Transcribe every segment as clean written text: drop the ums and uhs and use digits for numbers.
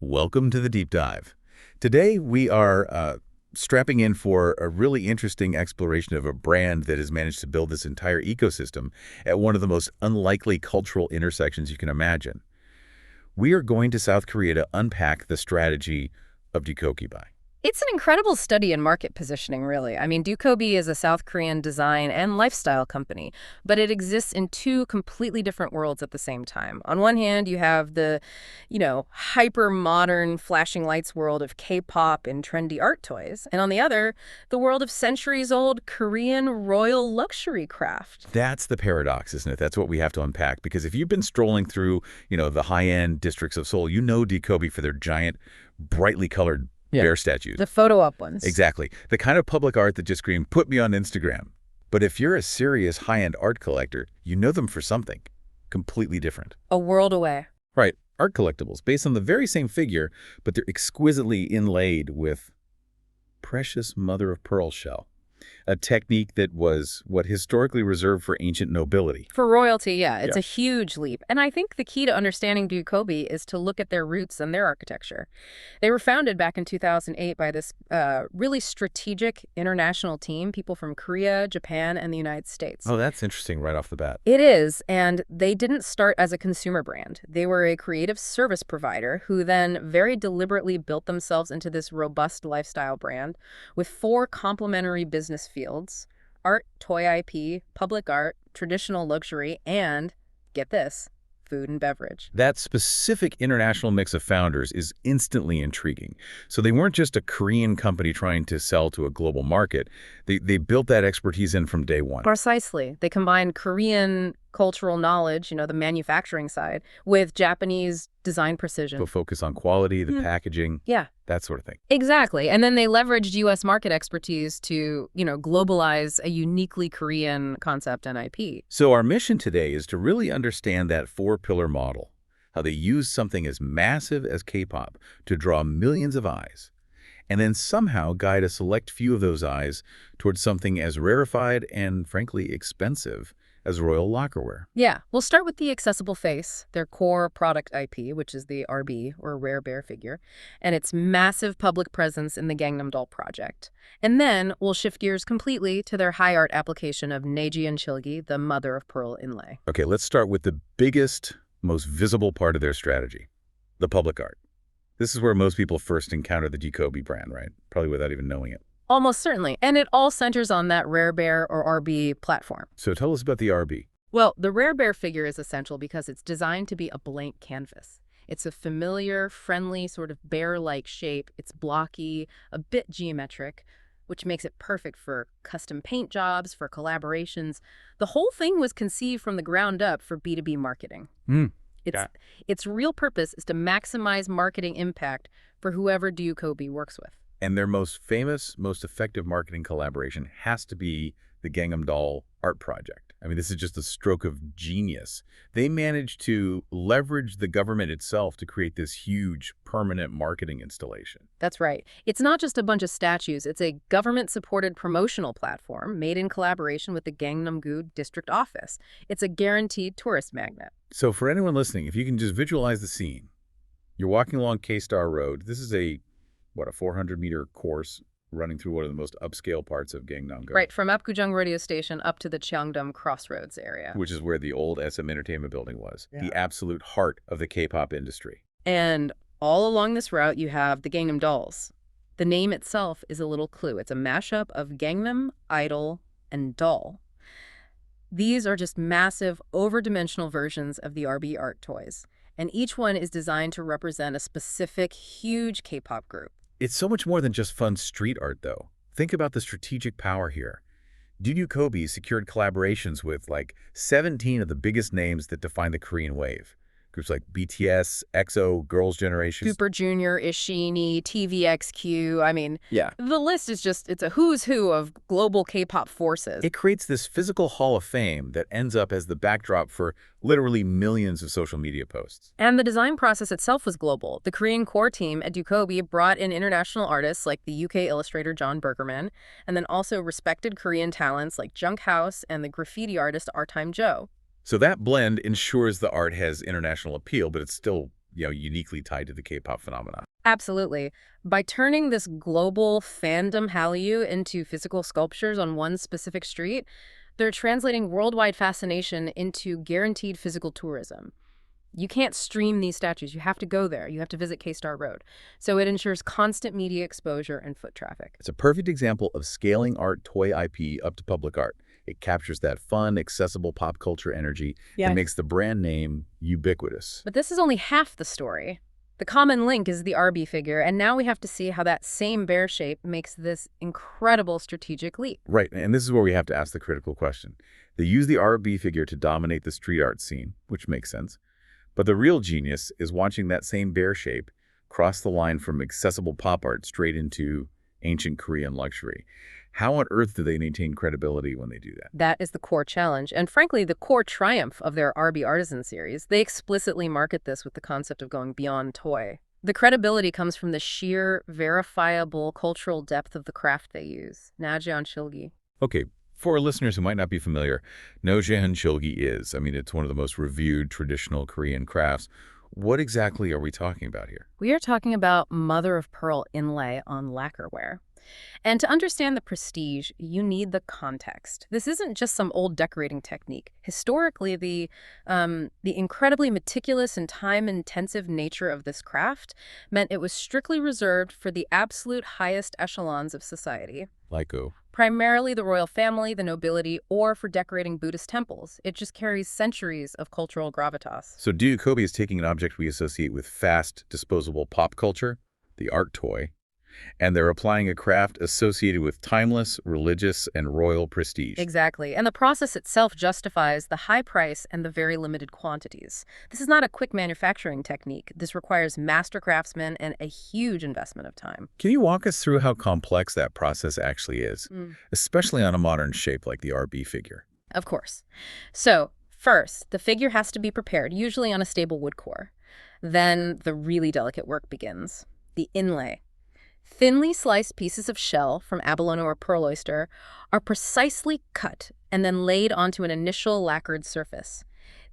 Welcome to the deep dive. Today we are strapping in for a really interesting exploration of a brand that has managed to build this entire ecosystem at one of the most unlikely cultural intersections you can imagine. We are going to South Korea to unpack the strategy of DUCOBI. It's an incredible study in market positioning, really. I mean, DUCOBI is a South Korean design and lifestyle company, but it exists in two completely different worlds at the same time. On one hand, you have the, hyper-modern flashing lights world of K-pop and trendy art toys. And on the other, the world of centuries-old Korean royal luxury craft. That's the paradox, isn't it? That's what we have to unpack. Because if you've been strolling through, the high-end districts of Seoul, you know DUCOBI for their giant, brightly colored bear statues. The photo-op ones. Exactly. The kind of public art that just scream, put me on Instagram. But if you're a serious high-end art collector, you know them for something completely different. A world away. Right. Art collectibles, based on the very same figure, but they're exquisitely inlaid with precious mother-of-pearl shell. A technique that was historically reserved for ancient nobility. For royalty, yeah. It's a huge leap. And I think the key to understanding DUCOBI is to look at their roots and their architecture. They were founded back in 2008 by this really strategic international team, people from Korea, Japan, and the United States. Oh, that's interesting right off the bat. It is, and they didn't start as a consumer brand. They were a creative service provider who then very deliberately built themselves into this robust lifestyle brand with 4 complementary business fields: art, toy IP, public art, traditional luxury, and, get this, food and beverage. That specific international mix of founders is instantly intriguing. So they weren't just a Korean company trying to sell to a global market. They built that expertise in from day one. Precisely. They combined Korean cultural knowledge, the manufacturing side, with Japanese design precision. So focus on quality, the packaging, that sort of thing. Exactly. And then they leveraged U.S. market expertise to, globalize a uniquely Korean concept and IP. So our mission today is to really understand that 4-pillar model, how they use something as massive as K-pop to draw millions of eyes, and then somehow guide a select few of those eyes towards something as rarefied and, frankly, expensive as royal lacquerware. Yeah, we'll start with the accessible face, their core product IP, which is the RB, or Rare Bear figure, and its massive public presence in the Gangnam Doll project. And then we'll shift gears completely to their high art application of nJuanSolo, the mother-of-pearl inlay. Okay, let's start with the biggest, most visible part of their strategy, the public art. This is where most people first encounter the DUCOBI brand, right? Probably without even knowing it. Almost certainly. And it all centers on that Rare Bear or RB platform. So tell us about the RB. Well, the Rare Bear figure is essential because it's designed to be a blank canvas. It's a familiar, friendly, sort of bear-like shape. It's blocky, a bit geometric, which makes it perfect for custom paint jobs, for collaborations. The whole thing was conceived from the ground up for B2B marketing. Its real purpose is to maximize marketing impact for whoever DUCOBI works with. And their most famous, most effective marketing collaboration has to be the Gangnam Doll art project. I mean, this is just a stroke of genius. They managed to leverage the government itself to create this huge, permanent marketing installation. That's right. It's not just a bunch of statues. It's a government-supported promotional platform made in collaboration with the Gangnam-gu district office. It's a guaranteed tourist magnet. So for anyone listening, if you can just visualize the scene, you're walking along K-Star Road. This is a 400-meter course running through one of the most upscale parts of Gangnam-gu. Right, from Apgujeong radio station up to the Cheongdam Crossroads area. Which is where the old SM Entertainment building was, the absolute heart of the K-pop industry. And all along this route, you have the Gangnam Dolls. The name itself is a little clue. It's a mashup of Gangnam, Idol, and Doll. These are just massive, overdimensional versions of the RB art toys. And each one is designed to represent a specific, huge K-pop group. It's so much more than just fun street art, though. Think about the strategic power here. DUCOBI secured collaborations with, 17 of the biggest names that define the Korean wave. Groups like BTS, EXO, Girls' Generation. Super Junior, Ishini, TVXQ. I mean, the list is it's a who's who of global K-pop forces. It creates this physical hall of fame that ends up as the backdrop for literally millions of social media posts. And the design process itself was global. The Korean core team at DUCOBI brought in international artists like the UK illustrator John Bergerman, and then also respected Korean talents like Junk House and the graffiti artist Our Time Joe. So that blend ensures the art has international appeal, but it's still uniquely tied to the K-pop phenomenon. Absolutely. By turning this global fandom Hallyu into physical sculptures on one specific street, they're translating worldwide fascination into guaranteed physical tourism. You can't stream these statues. You have to go there. You have to visit K-Star Road. So it ensures constant media exposure and foot traffic. It's a perfect example of scaling art toy IP up to public art. It captures that fun, accessible pop culture energy and makes the brand name ubiquitous. But this is only half the story. The common link is the RB figure, and now we have to see how that same bear shape makes this incredible strategic leap. Right, and this is where we have to ask the critical question. They use the RB figure to dominate the street art scene, which makes sense. But the real genius is watching that same bear shape cross the line from accessible pop art straight into ancient Korean luxury. How on earth do they maintain credibility when they do that? That is the core challenge, and frankly, the core triumph of their RB Artisan series. They explicitly market this with the concept of going beyond toy. The credibility comes from the sheer, verifiable cultural depth of the craft they use. nJuanSolo. Okay, for our listeners who might not be familiar, nJuanSolo is, it's one of the most reviewed traditional Korean crafts. What exactly are we talking about here? We are talking about mother-of-pearl inlay on lacquerware. And to understand the prestige, you need the context. This isn't just some old decorating technique. Historically, the incredibly meticulous and time-intensive nature of this craft meant it was strictly reserved for the absolute highest echelons of society. Like who? Primarily the royal family, the nobility, or for decorating Buddhist temples. It just carries centuries of cultural gravitas. So DUCOBI is taking an object we associate with fast, disposable pop culture, the art toy, and they're applying a craft associated with timeless, religious, and royal prestige. Exactly. And the process itself justifies the high price and the very limited quantities. This is not a quick manufacturing technique. This requires master craftsmen and a huge investment of time. Can you walk us through how complex that process actually is, especially on a modern shape like the RB figure? Of course. So, first, the figure has to be prepared, usually on a stable wood core. Then the really delicate work begins. The inlay. Thinly sliced pieces of shell from abalone or pearl oyster are precisely cut and then laid onto an initial lacquered surface.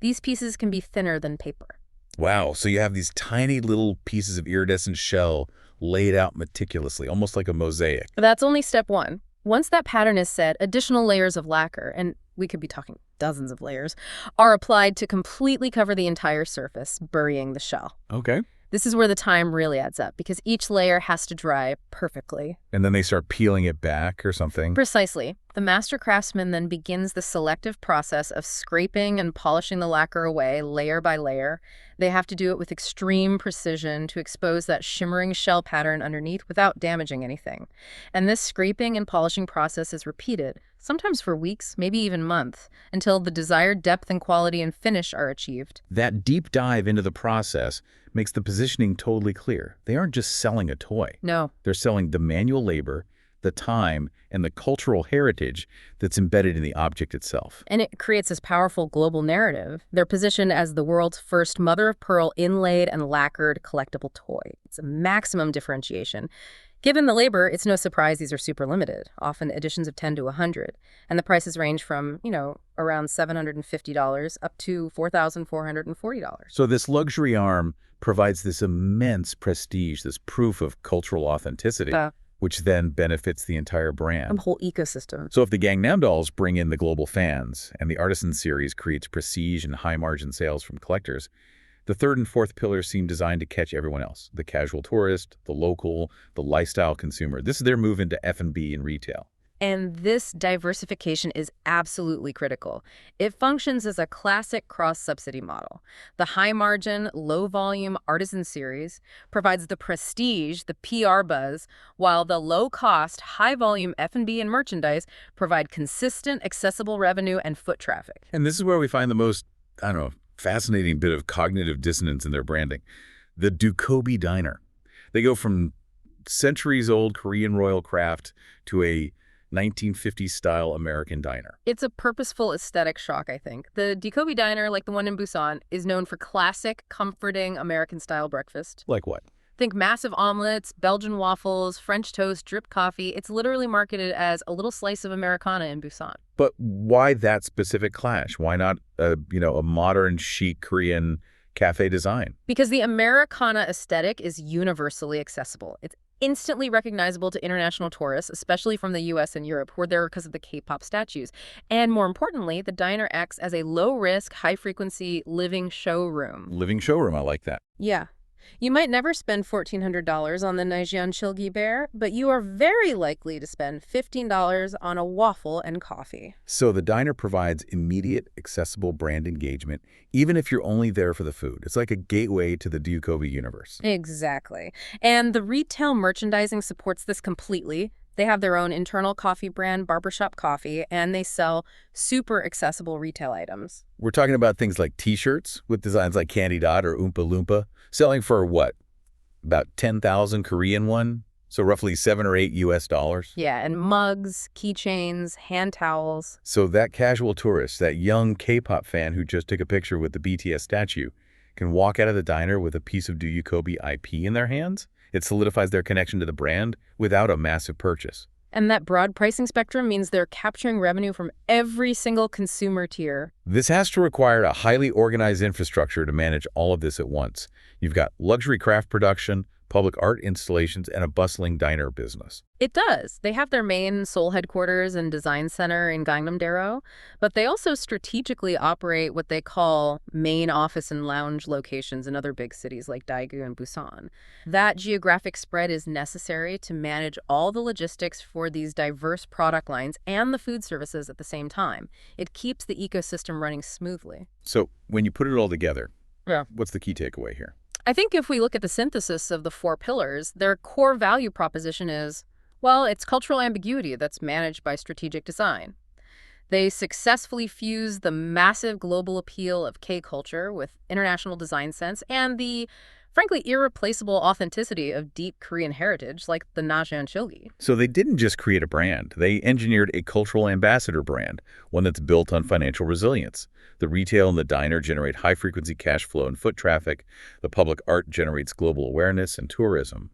These pieces can be thinner than paper. Wow, so you have these tiny little pieces of iridescent shell laid out meticulously, almost like a mosaic. That's only step one. Once that pattern is set, additional layers of lacquer, and we could be talking dozens of layers, are applied to completely cover the entire surface, burying the shell. Okay. This is where the time really adds up, because each layer has to dry perfectly. And then they start peeling it back or something? Precisely. The master craftsman then begins the selective process of scraping and polishing the lacquer away layer by layer. They have to do it with extreme precision to expose that shimmering shell pattern underneath without damaging anything. And this scraping and polishing process is repeated, sometimes for weeks, maybe even months, until the desired depth and quality and finish are achieved. That deep dive into the process makes the positioning totally clear. They aren't just selling a toy. No. They're selling the manual labor, the time, and the cultural heritage that's embedded in the object itself. And it creates this powerful global narrative. They're positioned as the world's first mother-of-pearl inlaid and lacquered collectible toy. It's a maximum differentiation. Given the labor, it's no surprise these are super limited, often editions of 10 to 100. And the prices range from, around $750 up to $4,440. So this luxury arm provides this immense prestige, this proof of cultural authenticity, which then benefits the entire brand. The whole ecosystem. So if the Gangnam Dolls bring in the global fans and the Artisan series creates prestige and high-margin sales from collectors, the third and fourth pillars seem designed to catch everyone else, the casual tourist, the local, the lifestyle consumer. This is their move into F&B and retail. And this diversification is absolutely critical. It functions as a classic cross-subsidy model. The high-margin, low-volume Artisan series provides the prestige, the PR buzz, while the low-cost, high-volume F&B and merchandise provide consistent, accessible revenue and foot traffic. And this is where we find the most, fascinating bit of cognitive dissonance in their branding. The DUCOBI diner. They go from centuries-old Korean royal craft to a 1950s-style American diner. It's a purposeful aesthetic shock, I think. The DUCOBI diner, like the one in Busan, is known for classic, comforting American-style breakfast. Like what? Think massive omelets, Belgian waffles, French toast, drip coffee. It's literally marketed as a little slice of Americana in Busan. But why that specific clash? Why not, a modern, chic Korean cafe design. Because the Americana aesthetic is universally accessible. It's instantly recognizable to international tourists, especially from the US and Europe, who are there because of the K-pop statues. And more importantly, the diner acts as a low-risk, high-frequency living showroom. Living showroom, I like that. Yeah. You might never spend $1,400 on the nJuanSolo bear, but you are very likely to spend $15 on a waffle and coffee. So the diner provides immediate, accessible brand engagement, even if you're only there for the food. It's like a gateway to the DUCOBI universe. Exactly. And the retail merchandising supports this completely. They have their own internal coffee brand, Barbershop Coffee, and they sell super accessible retail items. We're talking about things like T-shirts with designs like Candy Dot or Oompa Loompa, selling for what? About 10,000 Korean won? So roughly $7 or $8 US. Yeah, and mugs, keychains, hand towels. So that casual tourist, that young K-pop fan who just took a picture with the BTS statue, can walk out of the diner with a piece of DUCOBI IP in their hands? It solidifies their connection to the brand without a massive purchase. And that broad pricing spectrum means they're capturing revenue from every single consumer tier. This has to require a highly organized infrastructure to manage all of this at once. You've got luxury craft production, public art installations, and a bustling diner business. It does. They have their main Seoul headquarters and design center in Gangnam-daero, but they also strategically operate what they call main office and lounge locations in other big cities like Daegu and Busan. That geographic spread is necessary to manage all the logistics for these diverse product lines and the food services at the same time. It keeps the ecosystem running smoothly. So when you put it all together, Yeah. what's the key takeaway here? I think if we look at the synthesis of the four pillars, their core value proposition is, well, it's cultural ambiguity that's managed by strategic design. They successfully fuse the massive global appeal of K-culture with international design sense and the, frankly, irreplaceable authenticity of deep Korean heritage like the nJuanSolo. So they didn't just create a brand. They engineered a cultural ambassador brand, one that's built on financial resilience. The retail and the diner generate high-frequency cash flow and foot traffic. The public art generates global awareness and tourism.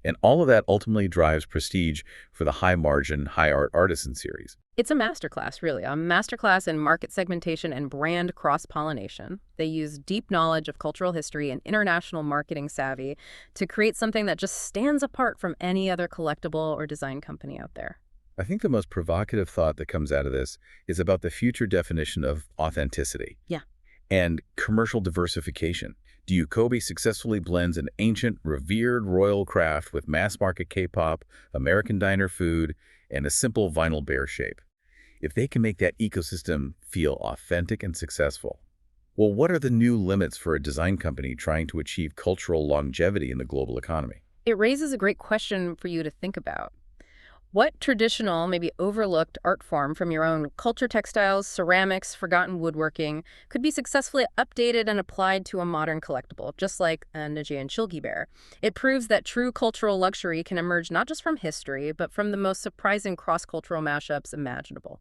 And all of that ultimately drives prestige for the high-margin, high-art artisan series. It's a masterclass, really, a masterclass in market segmentation and brand cross-pollination. They use deep knowledge of cultural history and international marketing savvy to create something that just stands apart from any other collectible or design company out there. I think the most provocative thought that comes out of this is about the future definition of authenticity. Yeah. And commercial diversification. DUCOBI successfully blends an ancient, revered royal craft with mass-market K-pop, American diner food, and a simple vinyl bear shape. If they can make that ecosystem feel authentic and successful, well, what are the new limits for a design company trying to achieve cultural longevity in the global economy? It raises a great question for you to think about. What traditional, maybe overlooked art form from your own culture textiles, ceramics, forgotten woodworking could be successfully updated and applied to a modern collectible, just like a nJuanSolo bear? It proves that true cultural luxury can emerge not just from history, but from the most surprising cross-cultural mashups imaginable.